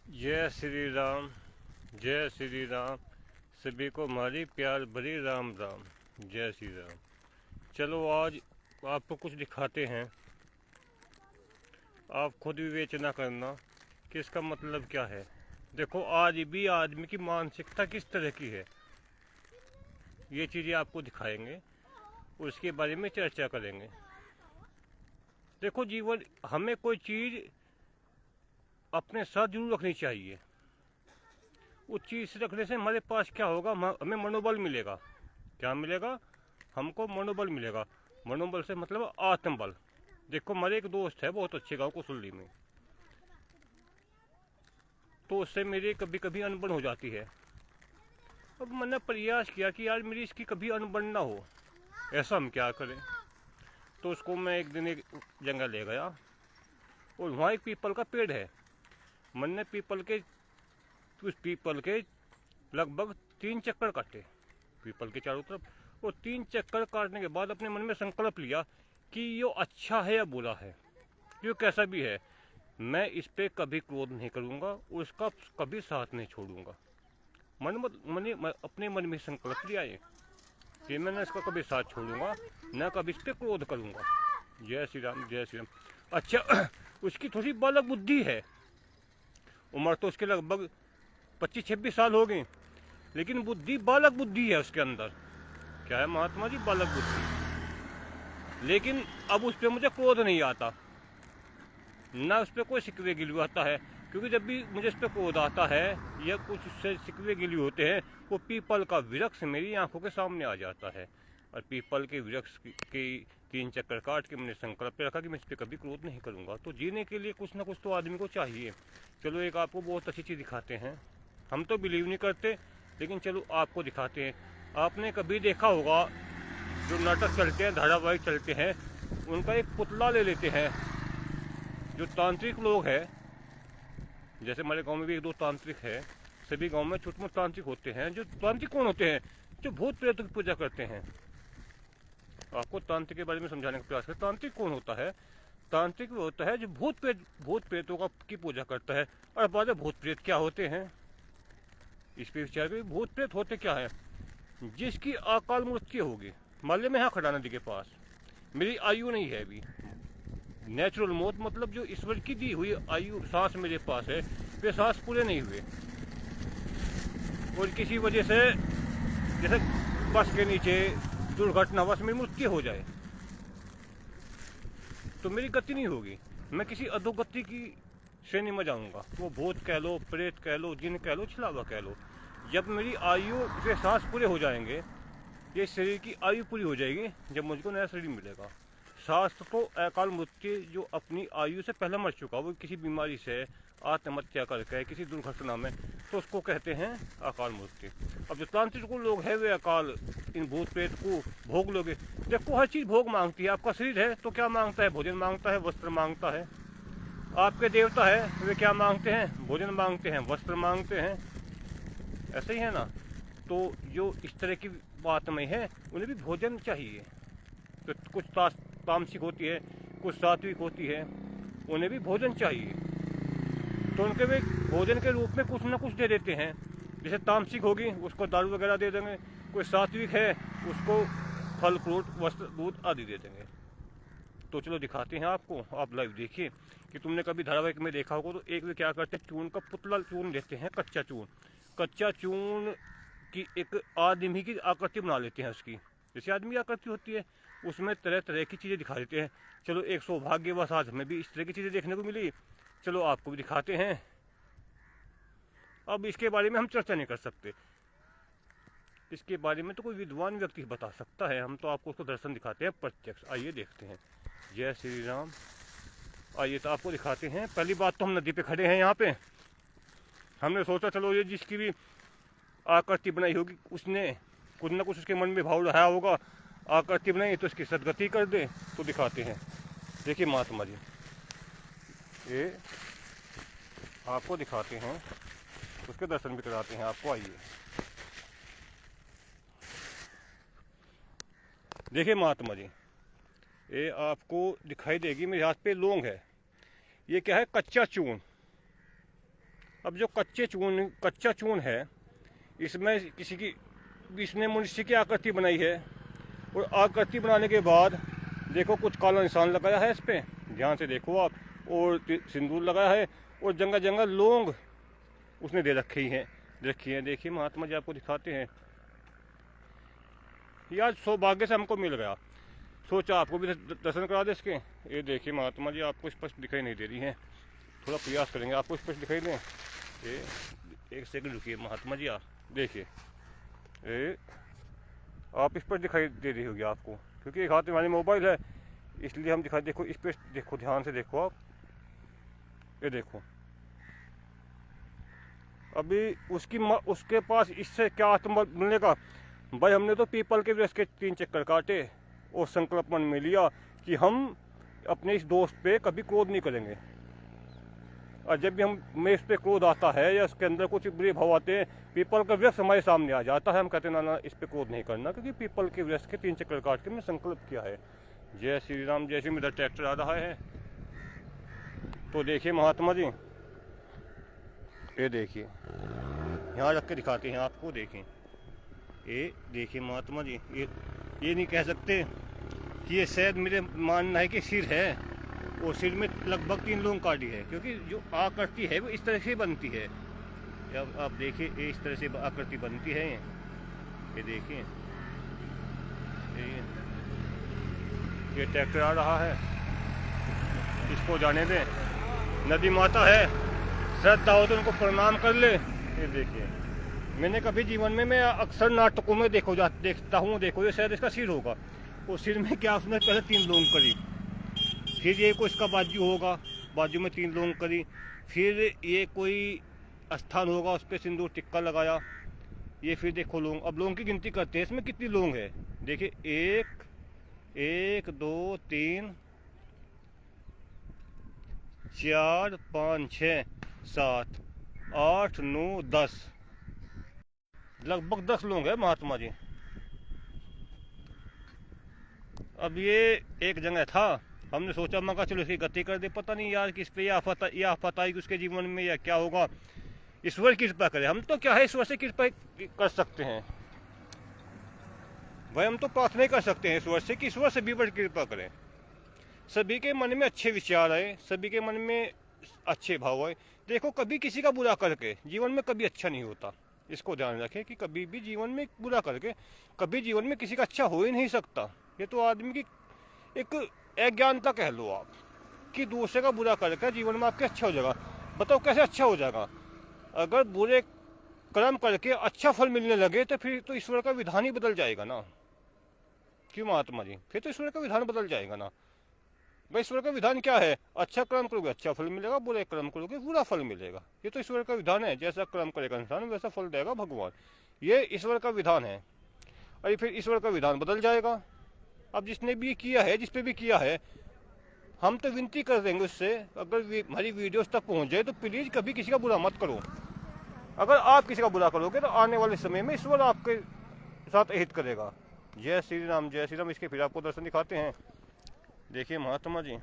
जय श्री राम, जय श्री राम। सभी को हमारी प्यार भरी राम राम। जय श्री राम। चलो आज आपको कुछ दिखाते हैं, आप खुद विवेचना करना कि इसका मतलब क्या है। देखो आज भी आदमी की मानसिकता किस तरह की है, ये चीज़ें आपको दिखाएंगे, उसके बारे में चर्चा करेंगे। देखो जीवन, हमें कोई चीज़ अपने साथ जरूर रखनी चाहिए। उस चीज़ से रखने से हमारे पास क्या होगा, हमें मनोबल मिलेगा। क्या मिलेगा? हमको मनोबल मिलेगा। मनोबल से मतलब आत्मबल। देखो हमारे एक दोस्त है बहुत अच्छे गांव कुसुल्ली में, तो उससे मेरी कभी कभी अनबन हो जाती है। अब मैंने प्रयास किया कि यार मेरी इसकी कभी अनबन ना हो, ऐसा हम क्या करें। तो उसको मैं एक दिन एक जंगल ले गया और वहाँ एक पीपल का पेड़ है। मैंने उस पीपल के लगभग 3 चक्कर काटे, पीपल के चारों तरफ। और 3 चक्कर काटने के बाद अपने मन में संकल्प लिया कि ये अच्छा है या बुरा है, ये कैसा भी है, मैं इस पे कभी क्रोध नहीं करूँगा, उसका कभी साथ नहीं छोड़ूंगा। मैंने अपने मन में संकल्प लिया है कि मैं इसका कभी साथ छोड़ूंगा, न कभी इस पे क्रोध करूँगा। जय श्री राम, जय श्री राम। अच्छा उसकी थोड़ी बालक बुद्धि है, उम्र तो उसके लगभग 25-26 साल हो गए, लेकिन बुद्धि बालक बुद्धि है उसके अंदर। क्या है महात्मा जी? बालक बुद्धि। लेकिन अब उस पर मुझे क्रोध नहीं आता, ना उस पर कोई सिकवे गिलू आता है। क्योंकि जब भी मुझे इस पर क्रोध आता है या कुछ उससे सिकवे गिलू होते हैं, वो पीपल का वृक्ष मेरी आंखों के सामने आ जाता है। और पीपल के वृक्ष की 3 चक्कर काट के मैंने संकल्प रखा कि मैं इस पर कभी क्रोध नहीं करूँगा। तो जीने के लिए कुछ ना कुछ तो आदमी को चाहिए। चलो एक आपको बहुत अच्छी चीज़ दिखाते हैं। हम तो बिलीव नहीं करते, लेकिन चलो आपको दिखाते हैं। आपने कभी देखा होगा जो नाटक चलते हैं, धारावाहिक चलते हैं, उनका एक पुतला ले लेते हैं। जो तांत्रिक लोग हैं, जैसे हमारे गांव में भी 1-2 तांत्रिक है, सभी गांव में छोटे मोटे तांत्रिक होते हैं। जो तांत्रिक कौन होते हैं? जो भूत प्रेतों की पूजा करते हैं। आपको तांत्रिक के बारे में समझाने का प्रयास करें। तांत्रिक कौन होता है? तांत्रिक वो होता है जो भूत प्रेतों की पूजा करता है। और बात है भूत प्रेत क्या होते हैं, इस पे विचार करें। भूत प्रेत होते क्या है? जिसकी अकाल मृत्यु होगी, मान लो मैं यहाँ खड़ा नदी के पास, मेरी आयु नहीं है अभी, नेचुरल मौत मतलब जो ईश्वर की दी हुई आयु, सांस मेरे पास है, वे सांस पूरे नहीं हुए, और किसी वजह से जैसे बस के नीचे दुर्घटनावश में मृत्यु हो जाए, तो मेरी गति नहीं होगी, मैं किसी अधोगति की श्रेणी में जाऊंगा। वो भूत कह लो, प्रेत कह लो, जिन कह लो, छिलावा कह लो। जब मेरी आयु से सांस पूरे हो जाएंगे, ये शरीर की आयु पूरी हो जाएगी, जब मुझको नया शरीर मिलेगा। शास्त्र तो अकाल मृत्यु जो अपनी आयु से पहले मर चुका, वो किसी बीमारी से आत्महत्या करके किसी दुर्घटना में, तो उसको कहते हैं अकाल मृत्यु। अब जो तांत्रिक लोग हैं वे अकाल इन भूत प्रेत को भोग लोगे। देखो हर चीज़ भोग मांगती है। आपका शरीर है तो क्या मांगता है? भोजन मांगता है, वस्त्र मांगता है। आपके देवता है, वे क्या मांगते हैं? भोजन मांगते हैं, वस्त्र मांगते हैं। ऐसे ही है ना। तो जो इस तरह की बात में है, उन्हें भी भोजन चाहिए। तो कुछ तामसिक होती है, कुछ सात्विक होती है, उन्हें भी भोजन चाहिए। तो उनके वे भोजन के रूप में कुछ ना कुछ दे देते हैं। जैसे तामसिक होगी उसको दारू वगैरह दे देंगे, कोई सात्विक है उसको फल फ्रूट वस्त्र दूध आदि दे देंगे। तो चलो दिखाते हैं आपको, आप लाइव देखिए कि तुमने कभी धारावाहिक में देखा होगा। तो एक वे क्या करते हैं, चून का पुतला चून लेते हैं, कच्चा चून। कच्चा चून की एक आदमी की आकृति बना लेते हैं उसकी, जैसे आदमी की आकृति होती है, उसमें तरह तरह की चीज़ें दिखा देते हैं। चलो एक सौभाग्यवश आज हमें भी इस तरह की चीज़ें देखने को मिली, चलो आपको भी दिखाते हैं। अब इसके बारे में हम चर्चा नहीं कर सकते, इसके बारे में तो कोई विद्वान व्यक्ति बता सकता है। हम तो आपको उसको दर्शन दिखाते हैं प्रत्यक्ष। आइए देखते हैं। जय श्री राम। आइए तो आपको दिखाते हैं। पहली बात तो हम नदी पे खड़े हैं यहाँ पे। हमने सोचा चलो ये जिसकी भी आकृति बनाई होगी उसने कुछ न कुछ उसके मन में भाव रहा होगा, आकृति बनाई तो इसकी सदगति कर दे। तो दिखाते हैं। देखिए महात्मा जी, ये आपको दिखाते हैं, उसके दर्शन भी कराते हैं आपको। आइए देखिए महात्मा जी, ये आपको दिखाई देगी, मेरे हाथ पे लौंग है। ये क्या है? कच्चा चून। अब जो कच्चा चून है, इसमें इसने मनुष्य की आकृति बनाई है, और आकृति बनाने के बाद देखो कुछ काला निशान लगाया है इस पे, ध्यान से देखो आप, और सिंदूर लगाया है, और जगह जगह लौंग उसने दे रखी है। देखिए महात्मा जी आपको दिखाते हैं। यार सौभाग्य से हमको मिल गया, सोचा आपको भी दर्शन करा दे इसके। ये देखिए महात्मा जी आपको स्पष्ट दिखाई नहीं दे रही है, थोड़ा प्रयास करेंगे आपको स्पष्ट दिखाई दें। ये एक सेकंड रुकिए महात्मा जी, आप देखिए आप स्पष्ट दिखाई दे रही होगी आपको, क्योंकि एक हाथ में हमारी मोबाइल है इसलिए हम दिखाई। देखो इस पर देखो, ध्यान से देखो आप, ये देखो। अभी उसके पास इससे क्या आत्मबल मिलेगा भाई? हमने तो पीपल के वृक्ष के 3 चक्कर काटे और संकल्प मन में लिया कि हम अपने इस दोस्त पे कभी क्रोध नहीं करेंगे, और जब भी हमें इस पे क्रोध आता है या उसके अंदर कुछ बुरे भाव आते हैं, पीपल का वृक्ष हमारे सामने आ जाता है, हम कहते हैं ना इस पे क्रोध नहीं करना, क्योंकि पीपल के वृक्ष के 3 चक्कर काट के मैंने संकल्प किया है। जय श्री राम। जैसे मेरा ट्रैक्टर आ रहा है, तो देखिए महात्मा जी, ये देखिए यहाँ रख के दिखाते हैं आपको। देखें, ये देखिए महात्मा जी, ये नहीं कह सकते कि ये शायद मेरे मानना है कि सिर है, और सिर में लगभग 3 लोग काटी है, क्योंकि जो आकृति है वो इस तरह से बनती है। अब आप देखिए ये इस तरह से आकृति बनती है। ये देखिए ये ट्रैक्टर आ रहा है, इसको जाने दें। नदी माता है, श्रद्धा हो तो उनको प्रणाम कर ले। ये देखिए, मैंने कभी जीवन में, मैं अक्सर नाटकों में देखता हूँ, देखो ये शायद इसका सिर होगा, और सिर में क्या उसने पहले 3 लोग करी, फिर ये कोई इसका बाजू होगा, बाजू में 3 लोग करी, फिर ये कोई स्थान होगा उस पर सिंदूर टिक्का लगाया, ये फिर देखो लोग। अब लोगों की गिनती करते हैं इसमें कितनी लोग है। देखिए 1 2 3 4 5 6 7 8 9 10, लगभग 10 लोग हैं महात्मा जी। अब ये एक जगह था, हमने सोचा मगा चलो इसकी गति कर दे, पता नहीं यार किस पे यह आफत आई उसके जीवन में या क्या होगा। ईश्वर की कृपा करे, हम तो क्या है ईश्वर से कृपा कर सकते हैं भाई, हम तो प्रार्थना कर सकते हैं ईश्वर से कि ईश्वर से भी बड़ी कृपा करें, सभी के मन में अच्छे विचार आए, सभी के मन में अच्छे भाव आए। देखो कभी किसी का बुरा करके जीवन में कभी अच्छा नहीं होता, इसको ध्यान रखें कि कभी भी जीवन में बुरा करके कभी जीवन में किसी का अच्छा हो ही नहीं सकता। ये तो आदमी की एक अज्ञानता कह लो आप, कि दूसरे का बुरा करके जीवन में आपके अच्छा हो जाएगा। बताओ कैसे अच्छा हो जाएगा? अगर बुरे कर्म करके अच्छा फल मिलने लगे तो फिर तो ईश्वर का विधान ही बदल जाएगा ना, क्यों महात्मा जी? फिर तो ईश्वर का विधान बदल जाएगा ना भाई। ईश्वर का विधान क्या है? अच्छा कर्म करोगे अच्छा फल मिलेगा, बुरे कर्म करोगे बुरा फल मिलेगा। ये तो ईश्वर का विधान है, जैसा कर्म करेगा इंसान वैसा फल देगा भगवान, ये ईश्वर का विधान है। अरे फिर ईश्वर का विधान बदल जाएगा। अब जिसने भी किया है, जिस पे भी किया है, हम तो विनती कर देंगे उससे, अगर हमारी वीडियोस तक पहुंच जाए तो प्लीज कभी किसी का बुरा मत करो। अगर आप किसी का बुरा करोगे तो आने वाले समय में ईश्वर आपके साथ अहित करेगा। जय श्री राम, जय श्री राम। इसके फिर आपको दर्शन दिखाते हैं। देखिए महात्मा जी,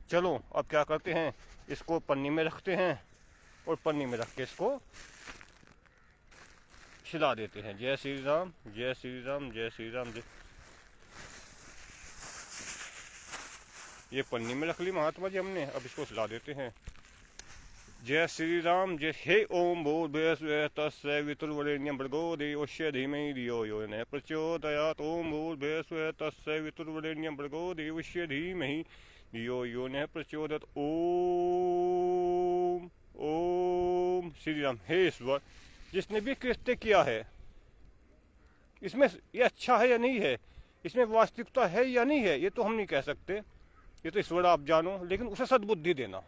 चलो अब क्या करते हैं, इसको पन्नी में रखते हैं और पन्नी में रख के इसको छिला देते हैं। जय श्री राम, जय श्री राम, जय श्री राम। ये पन्नी में रख ली महात्मा जी हमने, अब इसको छिला देते हैं। जय श्री राम। जय हे ओम भूर्भुवः तस्य वितुर्वरेण्यं भर्गो देवस्य धीमहि धियो यो न प्रचोदयात्। ओम भूर्भुवः तस्य वितुर्वरेण्यं भर्गो देवस्य धीमहि धियो यो न प्रचोदयात्। ओम ओम श्री राम। हे ईश्वर, जिसने भी कृत्य किया है इसमें ये अच्छा है या नहीं है, इसमें वास्तविकता है या नहीं है, ये तो हम नहीं कह सकते, ये तो ईश्वर आप जानो। लेकिन उसे सद्बुद्धि देना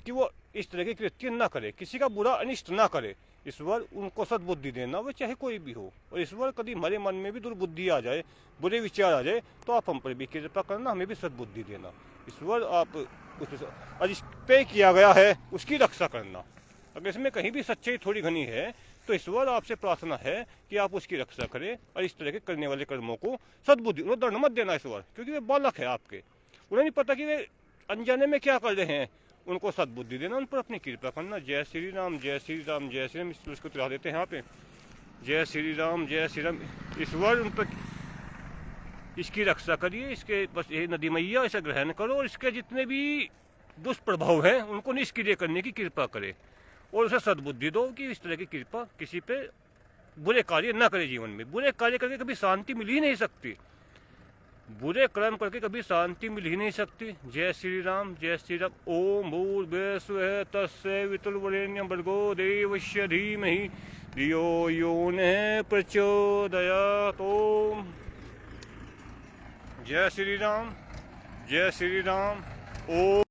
कि वो इस तरह के कृत्य ना करे, किसी का बुरा अनिष्ट ना करे। ईश्वर उनको सद्बुद्धि देना, वो चाहे कोई भी हो। और ईश्वर कभी हमारे मन में भी दुर्बुद्धि आ जाए, बुरे विचार आ जाए, तो आप हम पर भी कृपा करना, हमें भी सद्बुद्धि देना। ईश्वर आप जिस पे किया गया है उसकी रक्षा करना। अगर इसमें कहीं भी सच्चाई थोड़ी घनी है तो ईश्वर आपसे प्रार्थना है कि आप उसकी रक्षा करें और इस तरह के करने वाले कर्मों को सद्बुद्धि, उन्हें दंड मत देना ईश्वर, क्योंकि वे बालक है आपके, उन्हें नहीं पता कि वे अनजाने में क्या कर रहे हैं। उनको सद्बुद्धि देना, उन पर अपनी कृपा करना। जय श्री राम, जय श्री राम, जय श्री राम। इस तुलसी को चढ़ा देते हैं यहाँ पे। जय श्री राम, जय श्री राम। ईश्वर उन पर इसकी रक्षा करिए, इसके बस ये नदी मैया इसे ग्रहण करो, और इसके जितने भी दुष्प्रभाव हैं उनको निष्क्रिय करने की कृपा करे, और उसे सद्बुद्धि दो कि इस तरह की कृपा किसी पे बुरे कार्य ना करे। जीवन में बुरे कार्य करके कभी शांति मिल ही नहीं सकती, बुरे कर्म करके कभी शांति मिल ही नहीं सकती। जय श्री राम, जय श्री राम। ओम भूर्भुवस्सुः तस्य वितुर्वरेण्यं भर्गो देवस्य धीमहि धियो यो नः प्रचोदयात्। ओम जय श्री राम, जय श्री राम। ओम।